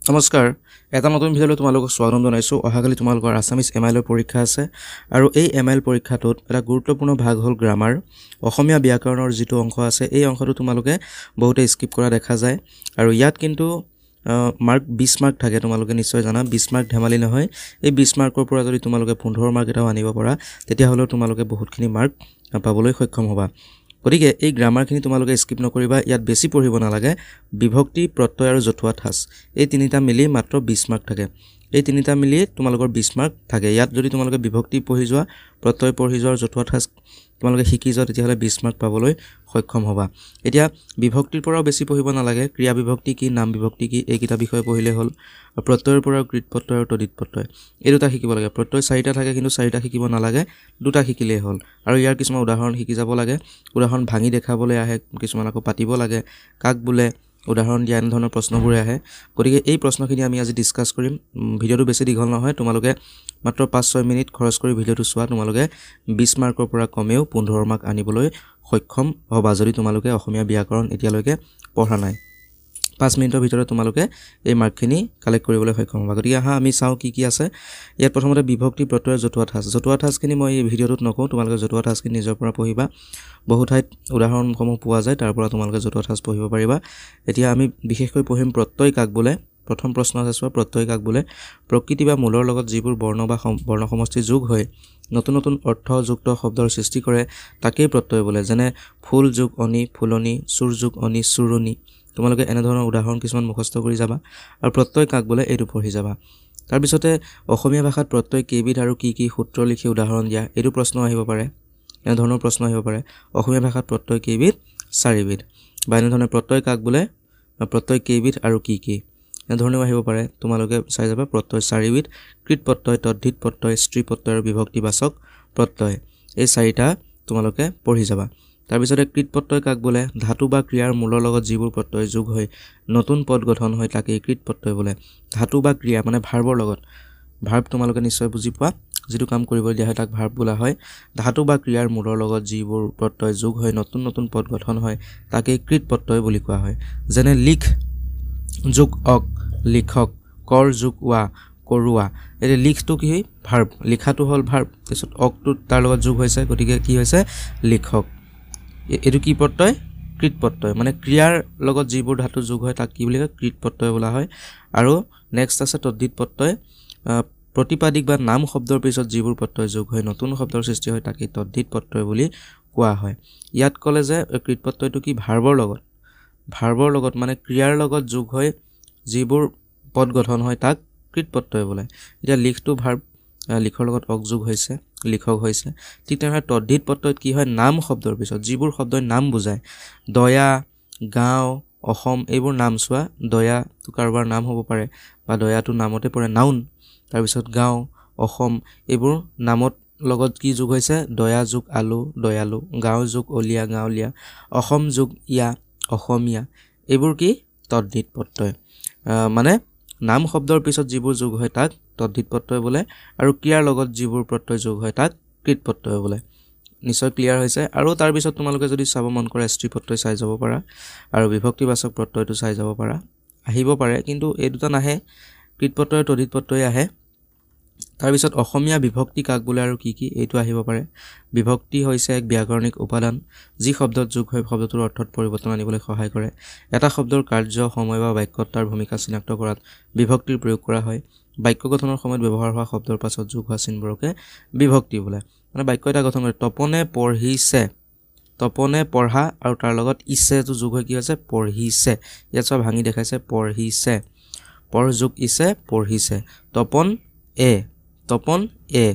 নমস্কাৰ এটা নতুন ভিডিঅ'লৈ তোমালোকক স্বাগতম জনাইছোঁ অহাকালি তোমালোকৰ আছামিজ এমআইএলৰ পৰীক্ষা আছে আৰু এই এমআইএল পৰীক্ষাটোত এটা গুৰুত্বপূৰ্ণ ভাগ হ'ল গ্ৰামাৰ অসমীয়া ব্যাকৰণৰ যিটো অংশ আছে এই অংশটো তোমালোকে বহুতে স্কিপ কৰা দেখা যায় আৰু ইয়াত কিন্তু মাৰ্ক 20 মাৰ্ক থাকে তোমালোকে নিশ্চয় জানা 20 মাৰ্ক ধেমালি নহয় এই 20 মাৰ্কৰ পৰা যদি তোমালোকে 15 মাৰ্ক এটাও আনিব পাৰা তেতিয়া হলে তোমালোকে বহুতখিনি মাৰ্ক পাবলৈ সক্ষম হ'বা গতিকে এই গ্ৰামাৰখিনি তোমালোকে স্কিপ নকৰিবা ইয়াত বেছি পঢ়িব নালাগে বিভক্তি প্ৰত্যয় আৰু জতুৱা ঠাঁচ এই তিনিটা মিলি মাত্ৰ 20 মাৰ্ক থাকে এই তিনিটা মিলি তোমালোকৰ 20 মাৰ্ক থাকে ইয়াত যদি তোমালোকে বিভক্তি পঢ়ি যোৱা প্ৰত্যয় পঢ়ি যোৱা জতুৱা ঠাঁচ তোমালোকে শিকি যোৱা তেতিয়া হলে 20 মাৰ্ক পাবলৈ সক্ষম হ'বা এতিয়া বিভক্তিৰ পৰাও বেছি পঢ়িব নালাগে ক্ৰিয়া বিভক্তি কি নাম বিভক্তি কি এই কিটা বিষয় পঢ়িলে হ'ল প্ৰত্যয়ৰ পৰাও কৃত প্ৰত্যয় আৰু তদিত প্ৰত্যয় এই দুটা শিকিব লাগে প্ৰত্যয় 4টা থাকে কিন্তু 4টা শিকিব নালাগে দুটা শিকিলেই হ'ল আৰু ইয়াৰ কিছুমান উদাহৰণ শিকি যাব লাগে উদাহৰণ ভাঙি দেখাবলৈ আহে কিছুমান আকৌ পাতিব লাগে কাক বোলে উদাহৰণ দিয়া এনে ধৰণৰ প্ৰশ্নবোৰ আহে গতিকে এই প্ৰশ্নখিনি আমি আজি ডিসকাস কৰিম ভিডিওটো বেছি দীঘল নহয় তোমালোকে মাত্ৰ 5-6 মিনিট খৰচ কৰি ভিডিওটো চোৱা তোমালোকে 20 মাৰ্কৰ পৰা কমেও 15 মাৰ্ক আনিবলৈ সক্ষম হ'বা যদি তোমালোকে অসমীয়া ব্যাকৰণ এতিয়ালৈকে পঢ়া নাই 5 মিনিটৰ ভিতৰত তোমালোকে এই মাৰ্কখিনি কালেক্ট কৰিবলৈ সক্ষম হ'বা গতিকে আমি চাওঁ কি আছে ইয়াত প্ৰথমতে বিভক্তি প্ৰত্যয় জতুৱা ঠাঁচখিনি মই এই ভিডিওটোত নকওঁ তোমালোকে জতুৱা ঠাঁচখিনি নিজৰ পৰা পঢ়িবা বহু ঠাইত উদাহৰণসমূহ পোৱা যায় তাৰ পৰা তোমালোকে জতুৱা ঠাঁচ পঢ়িব পাৰিবা এতিয়া আমি বিশেষকৈ পঢ়িম প্ৰত্যয় কাক বোলে প্ৰথম প্ৰশ্ন আছে চোৱা প্ৰত্যয় কাক বোলে প্ৰকৃতি বা মূলৰ লগত যিবোৰ বৰ্ণ বা বৰ্ণ সমষ্টি যোগ হয় নতুন নতুন অৰ্থযুক্ত শব্দৰ সৃষ্টি কৰে তাকেই প্ৰত্যয় বোলে যেনে ফুল যোগ অনি ফুলনি চুৰ যোগ অনি চুৰণি তোমালোকে এনে ধৰণৰ উদাহৰণ কিছুমান মুখস্থ কৰি যাবা আৰু প্ৰত্যয় কাক বোলে এইটো পঢ়ি যাবা তাৰ পিছতে অসমীয়া ভাষাত প্ৰত্যয় কেইবিধ আৰু কি সূত্ৰ লিখি উদাহৰণ দিয়া এইটো প্ৰশ্ন আহিব পাৰে এনে ধৰণৰ প্ৰশ্ন আহিব পাৰে অসমীয়া ভাষাত প্ৰত্যয় কেইবিধ 4 বিধ বা এনে ধৰণৰ প্ৰত্যয় কাক বোলে প্ৰত্যয় কেইবিধ আৰু কি এনে ধৰণৰ আহিব পাৰে তোমালোকে চাই যাবা প্ৰত্যয় 4 বিধ কৃত প্ৰত্যয় তদ্ধিত প্ৰত্যয় স্ত্ৰী প্ৰত্যয় আৰু বিভক্তিবাচক প্ৰত্যয় এই 4টা তোমালোকে পঢ়ি যাবা তাৰ পিছতে কৃত প্ৰত্যয় কাক বোলে ধাতু বা ক্ৰিয়াৰ মূলৰ লগত যিবোৰ প্ৰত্যয় যোগ হয় নতুন পদ গঠন হয় তাকে কৃত প্ৰত্যয় বোলে ধাতু বা ক্ৰিয়া মানে ভাৰ্বৰ লগত ভাৰ্ব তোমালোকে নিশ্চয় বুজি পোৱা যেটো কাম কৰিব দিয়া হয় তাক ভাৰ্ব বোলা হয় ধাতু বা ক্ৰিয়াৰ মূলৰ লগত যিবোৰ প্ৰত্যয় যোগ হয় নতুন পদ গঠন হয় তাকে কৃত প্ৰত্যয় বুলি কোৱা হয় যেনে লিখ যোগ অক লিখক কৰ যোগ ৱা কৰোৱা এই লিখটো কি হয় ভাৰ্ব লিখাটো হ'ল ভাৰ্ব তাৰপিছত অকটো তাৰ লগত যোগ হৈছে গতিকে কি হৈছে লিখক এটো কি প্ৰত্যয় কৃত প্ৰত্যয় মানে ক্ৰিয়াৰ লগত যিবোৰ ধাতু যোগ হয় তাক কি বুলি কয় কৃত প্ৰত্যয় বোলা হয় আৰু নেক্সট আছে তদ্ধিত প্ৰত্যয় প্ৰতিপাদিক বা নাম শব্দৰ পিছত যিবোৰ প্ৰত্যয় যোগ হয় নতুন শব্দৰ সৃষ্টি হয় তাকে তদ্ধিত প্ৰত্যয় বুলি কোৱা হয় ইয়াত ক'লে যে কৃত প্ৰত্যয়টো কি ভাৰ্বৰ লগত মানে ক্ৰিয়াৰ লগত যোগ হয় যিবোৰ পদ গঠন হয় তাক কৃত প্ৰত্যয় বোলে এতিয়া লিখটো ভাৰ্ব লিখৰ লগত অক যোগ হৈছে লিখক হৈছে ঠিক তেনেদৰে তদ্ধিত প্ৰত্যয়ত কি হয় নাম শব্দৰ পিছত যিবোৰ শব্দই নাম বুজায় দয়া গাঁও অসম এইবোৰ নাম চোৱা দয়াটো কাৰোবাৰ নাম হ'ব পাৰে বা দয়াটো নামতে পৰে নাউন তাৰ পিছত গাঁও অসম এইবোৰ নামত লগত কি যোগ হৈছে দয়া যোগ আলু দয়ালু গাঁও যোগ অলিয়া গাঁৱলীয়া অসম যোগ ইয়া অসমীয়া এইবোৰ কি তদ্ধিত প্ৰত্যয় মানে নাম শব্দৰ পিছত যিবোৰ যোগ হয় তাক তদ্ধিত প্ৰত্যয় বোলে আৰু ক্ৰিয়াৰ লগত যিবোৰ প্ৰত্যয় যোগ হয় তাক কৃত প্ৰত্যয় বোলে নিশ্চয় ক্লিয়াৰ হৈছে আৰু তাৰ পিছত তোমালোকে যদি চাব মন কৰে স্ত্ৰী প্ৰত্যয় চাই যাব পাৰা আৰু বিভক্তিবাচক প্ৰত্যয়টো চাই যাব পাৰা আহিব পাৰে কিন্তু এই দুটা নাহে কৃত প্ৰত্যয় তদ্ধিত প্ৰত্যয় আহে তাৰ পিছত অসমীয়া বিভক্তি কাক বোলে আৰু কি এইটো আহিব পাৰে বিভক্তি হৈছে এক ব্যাকৰণিক উপাদান যি শব্দত যোগ হৈ শব্দটোৰ অৰ্থত পৰিৱৰ্তন আনিবলৈ সহায় কৰে এটা শব্দৰ কাৰ্য সময় বা বাক্যত তাৰ ভূমিকা চিনাক্ত কৰাত বিভক্তিৰ প্ৰয়োগ কৰা হয় বাক্য গঠনৰ সময়ত ব্যৱহাৰ হোৱা শব্দৰ পাছত যোগ হোৱা চিনবোৰকে বিভক্তি বোলে মানে বাক্য এটা গঠন কৰে তপনে পঢ়িছে তপনে পঢ়া আৰু তাৰ লগত ইছেটো যোগ হৈ কি হৈছে পঢ়িছে ইয়াত সব ভাঙি দেখাইছে পঢ়িছে পঢ় যোগ ইছে পঢ়িছে তপন এ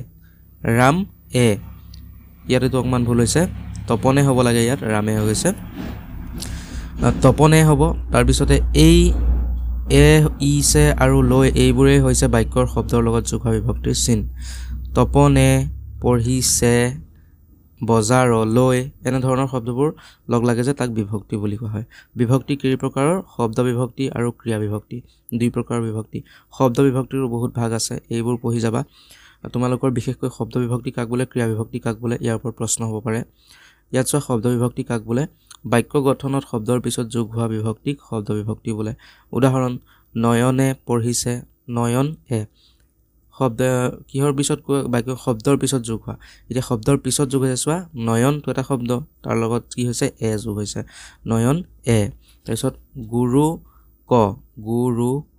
ৰাম এ ইয়াত তো অকমান ভুল হৈছে তপনে হ'ব লাগে ইয়াত ৰামে হৈ গৈছে তপনে হ'ব তাৰ পিছতে এই এ ইছে আৰু লৈ এইবোৰে হৈছে বাক্যৰ শব্দৰ লগত যোগ হোৱা বিভক্তিৰ চিন তপনে পঢ়িছে বজাৰলৈ এনে ধৰণৰ শব্দবোৰ লগ লাগে যে তাক বিভক্তি বুলি কোৱা হয় বিভক্তি কেই প্ৰকাৰৰ শব্দ বিভক্তি আৰু ক্ৰিয়া বিভক্তি দুই প্ৰকাৰৰ বিভক্তি শব্দ বিভক্তিৰো বহুত ভাগ আছে এইবোৰ পঢ়ি যাবা তোমালোকৰ বিশেষকৈ শব্দ বিভক্তি কাক বোলে ক্ৰিয়া বিভক্তি কাক বোলে ইয়াৰ ওপৰত প্ৰশ্ন হ'ব পাৰে ইয়াত চোৱা শব্দ বিভক্তি কাক বোলে বাক্য গঠনত শব্দৰ পিছত যোগ হোৱা বিভক্তিক শব্দ বিভক্তি বোলে উদাহৰণ নয়নে পঢ়িছে নয়ন এ শব্দ কিহৰ পিছত বাক্য শব্দৰ পিছত যোগ হোৱা এতিয়া শব্দৰ পিছত যোগ হৈছে চোৱা নয়ন তো এটা শব্দ তাৰ লগত কি হৈছে এ যোগ হৈছে নয়ন এ তাৰপিছত গুৰু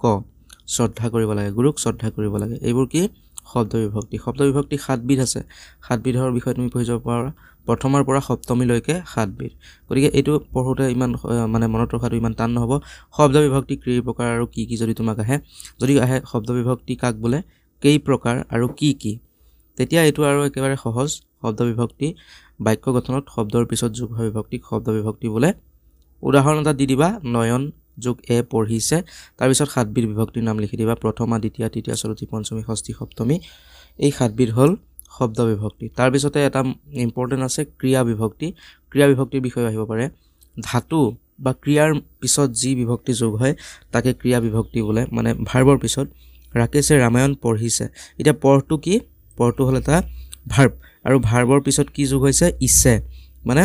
ক শ্ৰদ্ধা কৰিব লাগে গুৰুক শ্ৰদ্ধা কৰিব লাগে এইবোৰ কি শব্দ বিভক্তি 7 বিধ আছে 7 বিধৰ বিষয়ে তুমি পঢ়ি যাব পাৰা প্ৰথমৰ পৰা সপ্তমীলৈকে 7 বিধ গতিকে এইটো পঢ়োতে ইমান মানে মনত ৰখাটো ইমান টান নহব শব্দ বিভক্তি ক্ৰিয়া প্ৰকাৰ আৰু কি যদি তোমাক আহে যদি আহে শব্দ বিভক্তি কাক বোলে কেই প্ৰকাৰ আৰু কি তেতিয়া এইটো আৰু একেবাৰে সহজ শব্দ বিভক্তি বাক্য গঠনত শব্দৰ পিছত যোগ হয় বিভক্তি শব্দ বিভক্তি বোলে উদাহৰণ এটা দি দিবা নয়ন যোগ এ পঢ়িছে তাৰ পিছত 7 বিধ বিভক্তিৰ নাম লিখি দিবা প্ৰথমা দ্বিতীয়া তৃতীয়া চতুৰ্থী পঞ্চমী ষষ্ঠী সপ্তমী এই 7 বিধ হল শব্দ বিভক্তি তাৰ পিছতে এটা ইম্পৰ্টেন্ট আছে ক্ৰিয়া বিভক্তিৰ বিষয়ে আহিব পাৰে ধাতু বা ক্ৰিয়াৰ পিছত যি বিভক্তি যোগ হয় তাকে ক্ৰিয়া বিভক্তি বোলে মানে ভাৰ্বৰ পিছত ৰাকেশে ৰামায়ণ পঢ়িছে এতিয়া পঢ়টো কি পঢ়টো হল এটা ভাৰ্ব আৰু ভাৰ্বৰ পিছত কি যোগ হৈছে ইছে মানে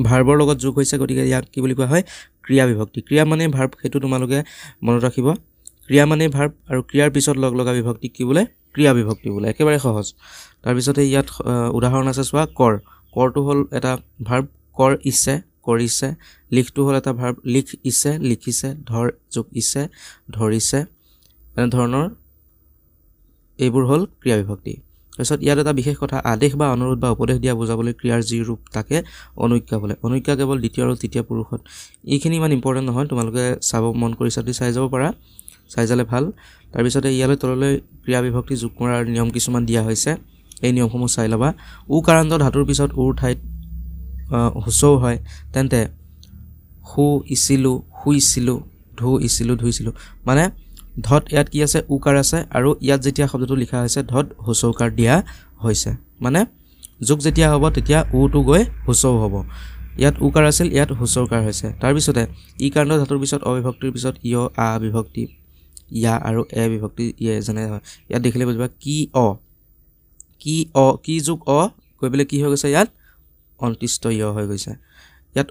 ভাৰ্বৰ লগত যোগ হৈছে গতিকে ইয়াক কি বুলি কোৱা হয় ক্ৰিয়া বিভক্তি ক্ৰিয়া মানে ভাৰ্ব হেতু তোমালোকে মনত ৰাখিব ক্ৰিয়া মানে ভাৰ্ব আৰু ক্ৰিয়াৰ পিছত লগা বিভক্তি কি বোলে ক্ৰিয়া বিভক্তি বোলে একেবাৰে সহজ তাৰ পিছতে ইয়াত উদাহৰণ আছে চোৱা কৰটো হল এটা ভাৰ্ব কৰ ইছে কৰিছে লিখটো হল এটা ভাৰ্ব লিখ ইছে লিখিছে ধৰ যোগ ইছে ধৰিছে এনে ধৰণৰ এইবোৰ হল ক্ৰিয়া বিভক্তি তাৰপিছত ইয়াত এটা বিশেষ কথা আদেশ বা অনুৰোধ বা উপদেশ দিয়া বুজাবলৈ ক্ৰিয়াৰ যি ৰূপ তাকে অনুজ্ঞা বোলে অনুজ্ঞা কেৱল দ্বিতীয় আৰু তৃতীয় পুৰুষত এইখিনি ইমান ইম্পৰ্টেন্ট নহয় তোমালোকে চাব মন কৰি চাই যাব পাৰা চাই যালে ভাল তাৰ পিছতে ইয়ালৈ তললৈ ক্ৰিয়া বিভক্তি যোগ কৰাৰ নিয়ম কিছুমান দিয়া হৈছে এই নিয়মসমূহ চাই লবা উকাৰান্ত ধাতুৰ পিছত উৰ ঠাইত হুচৌ হয় তেন্তে হু ইছিলু হুইছিলু ধু ইছিলু ধুইছিলু মানে ধত ইয়াত কি আছে উকাৰ আছে আৰু ইয়াত যেতিয়া শব্দটো লিখা হৈছে ধত হুচৌকাৰ দিয়া হৈছে মানে যোগ যেতিয়া হ'ব তেতিয়া উটো গৈ হুচৌ হ'ব ইয়াত উকাৰ আছিল ইয়াত হুচৌকাৰ হৈছে তাৰ পিছতে ই কাণ্ড ধাতুৰ পিছত অবিভক্তিৰ পিছত ইয় আ বিভক্তি ইয়া আৰু এ বিভক্তি ইয়ে যেনে হয় ইয়াত দেখিলে বুজিবা কি যোগ কৈ পেলে কি হৈ গৈছে ইয়াত অন্তিষ্ট ইয় হৈ গৈছে ইয়াত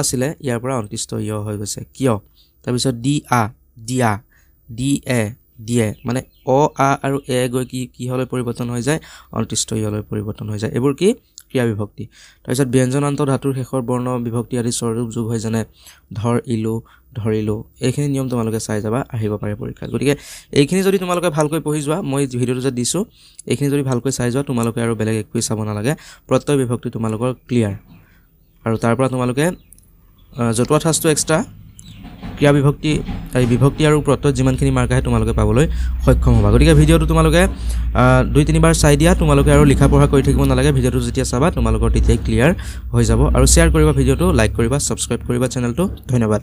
আছিলে ইয়াৰ পৰা অন্তিষ্ট ইয় হৈ গৈছে কিয় তাৰ পিছত দিয়া দিয়ে মানে আ আৰু এ গৈ কি হলৈ পৰিৱৰ্তন হৈ যায় অন্তিষ্ট ইয়লৈ পৰিৱৰ্তন হৈ যায় এইবোৰ কি ক্ৰিয়া বিভক্তি তাৰ পিছত ব্যঞ্জনান্ত ধাতুৰ শেষৰ বৰ্ণ বিভক্তি আদি স্বৰূপ যোগ হৈ যেনে ধৰ ইলু ধৰিলো এইখিনি নিয়ম তোমালোকে চাই যাবা আহিব পাৰে পৰীক্ষাত গতিকে এইখিনি যদি তোমালোকে ভালকৈ পঢ়ি যোৱা মই ভিডিঅটো যে দিছো এইখিনি যদি ভালকৈ চাই যোৱা তোমালোকে আৰু বেলেগ একো চাব নালাগে প্ৰত্যয় বিভক্তি তোমালোকৰ ক্লিয়াৰ আৰু তাৰ পৰা তোমালোকে জতুৱা ঠাঁচটো এক্সট্ৰা ক্ৰিয়া বিভক্তি এই বিভক্তি আৰু প্ৰত্যয় যিমানখিনি মাৰ্ক আহে তোমালোকে পাবলৈ সক্ষম হ'বা গতিকে ভিডিঅটো তোমালোকে 2-3 বাৰ চাই দিয়া তোমালোকে আৰু লিখা পঢ়া কৰি থাকিব নালাগে ভিডিঅটো যেতিয়া চাবা তোমালোকৰ তেতিয়াই ক্লিয়াৰ হৈ যাব আৰু শ্বেয়াৰ কৰিবা ভিডিঅটো লাইক কৰিবা সাবস্ক্ৰাইব কৰিবা চেনেলটো ধন্যবাদ